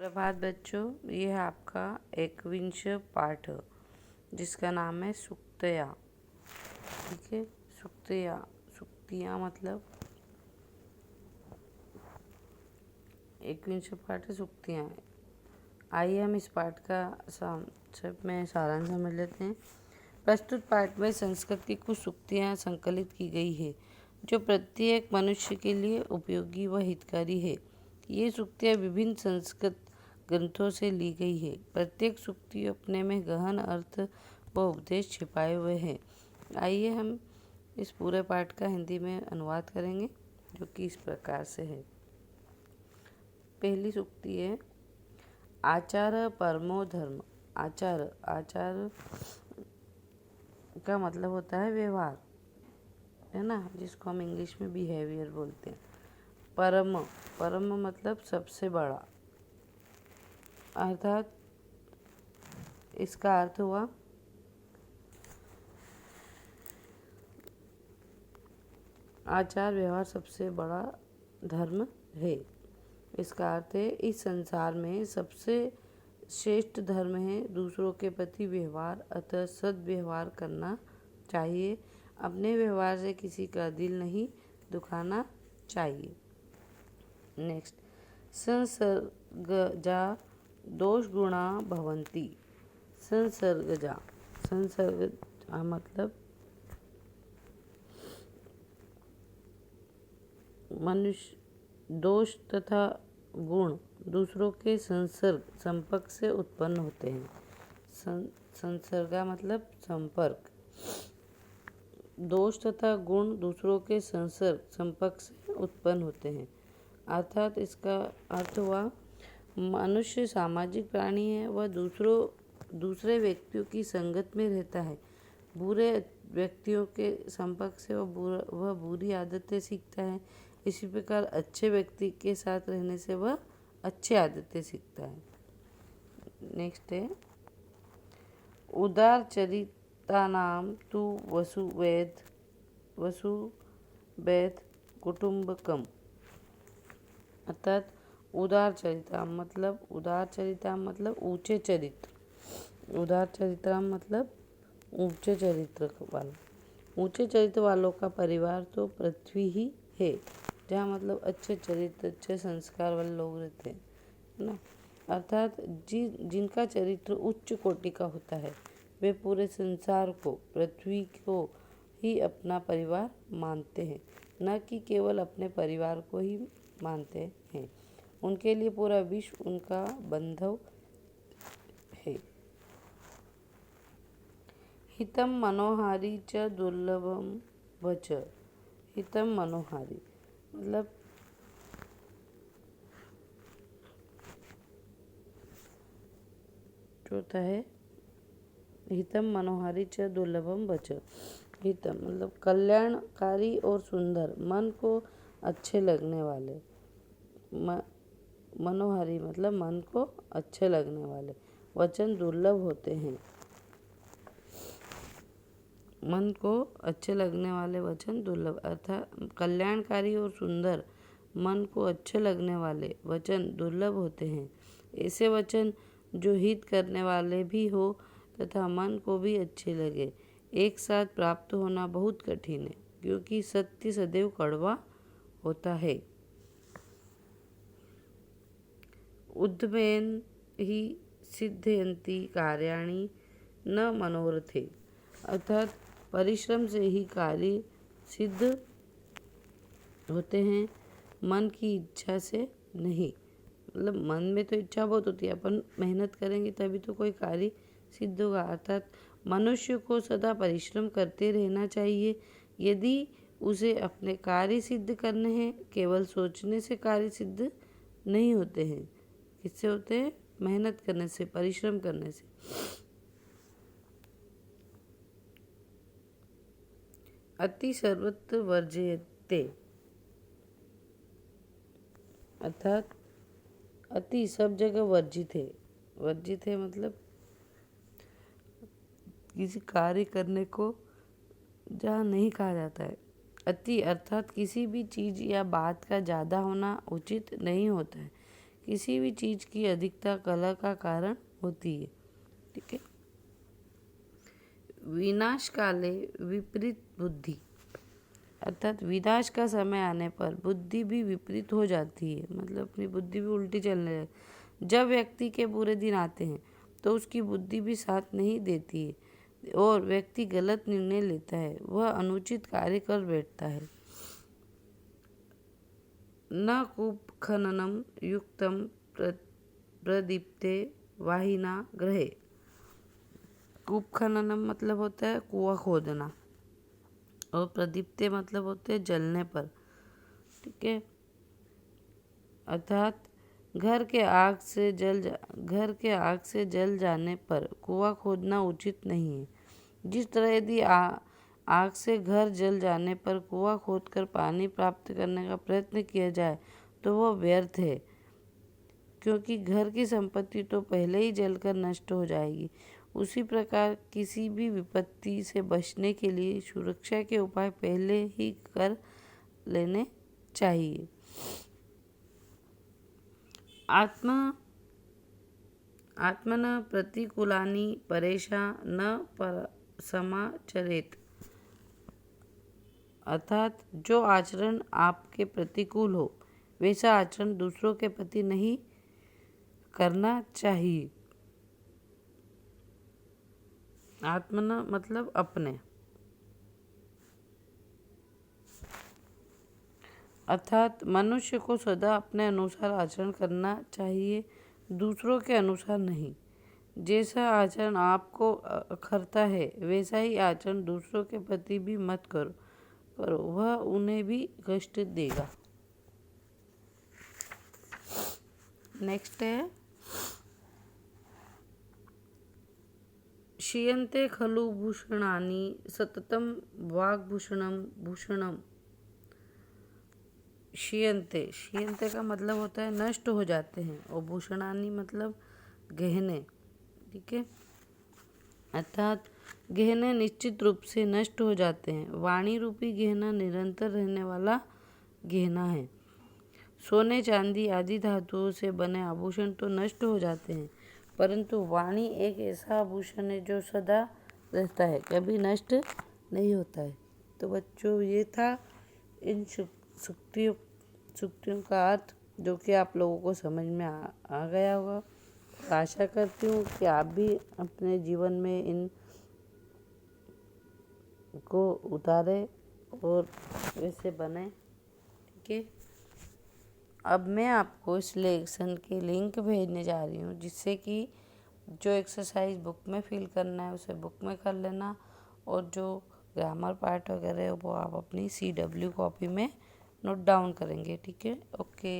प्रभात बच्चों, ये है आपका 21 पाठ जिसका नाम है सुक्तया। ठीक है, सुक्तया, सुक्तियाँ मतलब 21 पाठ है सुक्तियाँ। आइए हम इस पाठ का संक्षेप में सारांश समझ लेते हैं। प्रस्तुत पाठ में संस्कृत की कुछ सुक्तियाँ संकलित की गई है जो प्रत्येक मनुष्य के लिए उपयोगी व हितकारी है। ये सुक्तियाँ विभिन्न संस्कृत ग्रंथों से ली गई है। प्रत्येक सुक्ति अपने में गहन अर्थ व उपदेश छिपाए हुए हैं। आइए हम इस पूरे पाठ का हिंदी में अनुवाद करेंगे, जो कि इस प्रकार से है। पहली सुक्ति है, आचार परमो धर्म। आचार, आचार का मतलब होता है व्यवहार, है ना, जिसको हम इंग्लिश में बिहेवियर बोलते हैं। परम, परम मतलब सबसे बड़ा, अर्थात इसका अर्थ हुआ आचार व्यवहार सबसे बड़ा धर्म है। इसका अर्थ है इस संसार में सबसे श्रेष्ठ धर्म है दूसरों के प्रति व्यवहार, अतः सद्व्यवहार करना चाहिए। अपने व्यवहार से किसी का दिल नहीं दुखाना चाहिए। नेक्स्ट, संसर्गजा दोष गुणा भवन्ति। संसर्गजा, संसर्गजा मतलब मनुष्य दोष तथा गुण दूसरों के संपर्क से उत्पन्न होते हैं। संसर्गा मतलब संपर्क, दोष तथा गुण दूसरों के संपर्क से उत्पन्न होते हैं। अर्थात इसका अर्थ हुआ मनुष्य सामाजिक प्राणी है, वह दूसरे व्यक्तियों की संगत में रहता है। बुरे व्यक्तियों के संपर्क से वह बुरी आदतें सीखता है। इसी प्रकार अच्छे व्यक्ति के साथ रहने से वह अच्छी आदतें सीखता है। नेक्स्ट है, उदार चरितानाम तु वसुवैध कुटुंबकम। अर्थात उदार चरिता मतलब ऊंचे चरित्र। उदार चरित्र मतलब ऊंचे चरित्र वाला। ऊंचे चरित्र वालों का परिवार तो पृथ्वी ही है, जहाँ मतलब अच्छे चरित्र अच्छे संस्कार वाले लोग रहते हैं, है ना। अर्थात जिनका चरित्र उच्च कोटि का होता है वे पूरे संसार को, पृथ्वी को ही अपना परिवार मानते हैं, न कि केवल अपने परिवार को ही मानते हैं। उनके लिए पूरा विश्व उनका बंधु है। हितम मनोहारी च दुर्लभम वच। हितम मनोहारी मतलब जो होता है हितम मनोहारी च दुर्लभम वच। हितम मतलब कल्याणकारी और सुंदर, मन को अच्छे लगने वाले। मनोहारी मतलब मन को अच्छे लगने वाले वचन दुर्लभ होते हैं। मन को अच्छे लगने वाले वचन दुर्लभ, अर्थात कल्याणकारी और सुंदर, मन को अच्छे लगने वाले वचन दुर्लभ होते हैं। ऐसे वचन जो हित करने वाले भी हो तथा मन को भी अच्छे लगे, एक साथ प्राप्त होना बहुत कठिन है, क्योंकि सत्य सदैव कड़वा होता है। उद्यमेन ही सिद्धयन्ति कार्याणि न मनोरथे। अर्थात परिश्रम से ही कार्य सिद्ध होते हैं, मन की इच्छा से नहीं। मतलब मन में तो इच्छा बहुत होती है, अपन मेहनत करेंगे तभी तो कोई कार्य सिद्ध होगा। अर्थात मनुष्य को सदा परिश्रम करते रहना चाहिए यदि उसे अपने कार्य सिद्ध करने हैं। केवल सोचने से कार्य सिद्ध नहीं होते हैं। किससे होते हैं? मेहनत करने से, परिश्रम करने से। अति सर्वत्र वर्जयते। अर्थात अति सब जगह वर्जित है। वर्जित है मतलब किसी कार्य करने को जहाँ नहीं कहा जाता है। अति अर्थात किसी भी चीज़ या बात का ज़्यादा होना उचित नहीं होता है। किसी भी चीज़ की अधिकता कलह का कारण होती है। ठीक है। विनाश काले विपरीत बुद्धि, अर्थात विनाश का समय आने पर बुद्धि भी विपरीत हो जाती है, मतलब अपनी बुद्धि भी उल्टी चलने लगती। जब व्यक्ति के बुरे दिन आते हैं तो उसकी बुद्धि भी साथ नहीं देती है और व्यक्ति गलत निर्णय लेता है, वह अनुचित कार्य कर बैठता है। न कूप खननम युक्तम प्रदीप्ते वाहिना ग्रहे। कूप खननम मतलब होता है कुआं खोदना, और प्रदीप्ते मतलब होते हैं जलने पर। ठीक है। अर्थात घर के आग से जल जाने पर कुआं खोदना उचित नहीं है। जिस तरह यदि आग से घर जल जाने पर कुआं खोदकर पानी प्राप्त करने का प्रयत्न किया जाए तो वह व्यर्थ है, क्योंकि घर की संपत्ति तो पहले ही जलकर नष्ट हो जाएगी। उसी प्रकार किसी भी विपत्ति से बचने के लिए सुरक्षा के उपाय पहले ही कर लेने चाहिए। आत्मन प्रतिकूलानि परेशा न समाचरेत, अर्थात जो आचरण आपके प्रतिकूल हो वैसा आचरण दूसरों के प्रति नहीं करना चाहिए। आत्मना मतलब अपने, अर्थात मनुष्य को सदा अपने अनुसार आचरण करना चाहिए, दूसरों के अनुसार नहीं। जैसा आचरण आपको अखरता है वैसा ही आचरण दूसरों के प्रति भी मत करो, वह उन्हें भी कष्ट देगा। नेक्स्ट है क्षीयन्ते खलु भूषणानि सततम वाग्भूषणम भूषणम। क्षीयन्ते का मतलब होता है नष्ट हो जाते हैं, और भूषणानि मतलब गहने। ठीक है। अर्थात गहने निश्चित रूप से नष्ट हो जाते हैं। वाणी रूपी गहना निरंतर रहने वाला गहना है। सोने चांदी आदि धातुओं से बने आभूषण तो नष्ट हो जाते हैं, परंतु वाणी एक ऐसा आभूषण है जो सदा रहता है, कभी नष्ट नहीं होता है। तो बच्चों, ये था इन सूक्तियों का अर्थ, जो कि आप लोगों को समझ में आ गया होगा। आशा करती हूँ कि आप भी अपने जीवन में इन को उतारे और वैसे बने। ठीक है। अब मैं आपको इस लेसन की लिंक भेजने जा रही हूँ, जिससे कि जो एक्सरसाइज बुक में फिल करना है उसे बुक में कर लेना, और जो ग्रामर पार्ट वगैरह है वो आप अपनी CW कॉपी में नोट डाउन करेंगे। ठीक है। ओके।